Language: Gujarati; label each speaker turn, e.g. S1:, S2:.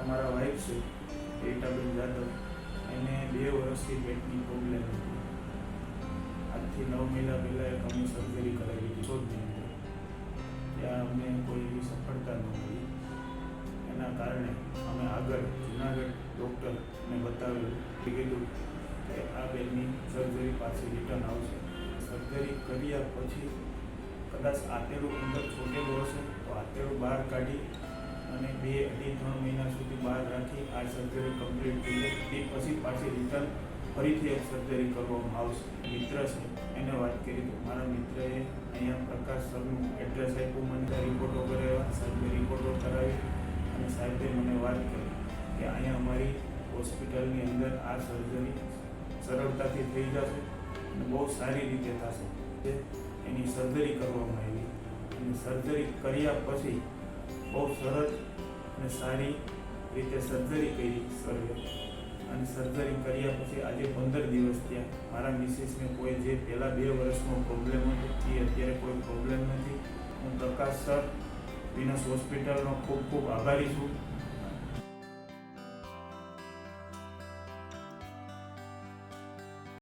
S1: અમારા વાઇફ છે રીટાબેન જાદવ, એને 2 વર્ષથી પેટની પ્રોબ્લેમ હતી. આજથી 9 મહિના પહેલાં એક અમે સર્જરી કરાવી હતી શોધની અંદર. ત્યાં અમને કોઈ એવી સફળતા ન મળી. એના કારણે અમે આગળ જુનાગઢ ડૉક્ટરને બતાવ્યું. કીધું કે આ બેનની સર્જરી પાછી રિટર્ન આવશે. સર્જરી કર્યા પછી કદાચ આંતરડું અંદર છોટેલું હશે તો આંતરડું બહાર કાઢી અને 2-2.5-3 મહિના સુધી બહાર રાખી આ સર્જરી કમ્પ્લીટ થઈ જાય. તે પછી પાછી રિટર્ન ફરીથી એક સર્જરી કરવામાં આવશે. મિત્ર છે એને વાત કરી તો મારા મિત્રએ અહીંયા પ્રકાશ સરનું એડ્રેસ આપ્યું. મને રિપોર્ટો કરાવ્યા, સાહેબે રિપોર્ટો કરાવી અને સાહેબે મને વાત કરી કે અહીંયા અમારી હોસ્પિટલની અંદર આ સર્જરી સરળતાથી થઈ જશે અને બહુ સારી રીતે થશે. એની સર્જરી કરવામાં આવી અને સર્જરી કર્યા પછી બહુ સરળ અને સારી રીતે સર્જરી કરી સર્વે. અને સર્જરી કર્યા પછી આજે 15 દિવસ થયા. મારા મિસિસને કોઈ જે પહેલાં 2 વર્ષનો પ્રોબ્લેમ હતો એ અત્યારે કોઈ પ્રોબ્લેમ નથી. હું પ્રકાશ સર વિનસ હોસ્પિટલનો ખૂબ ખૂબ આભારી છું.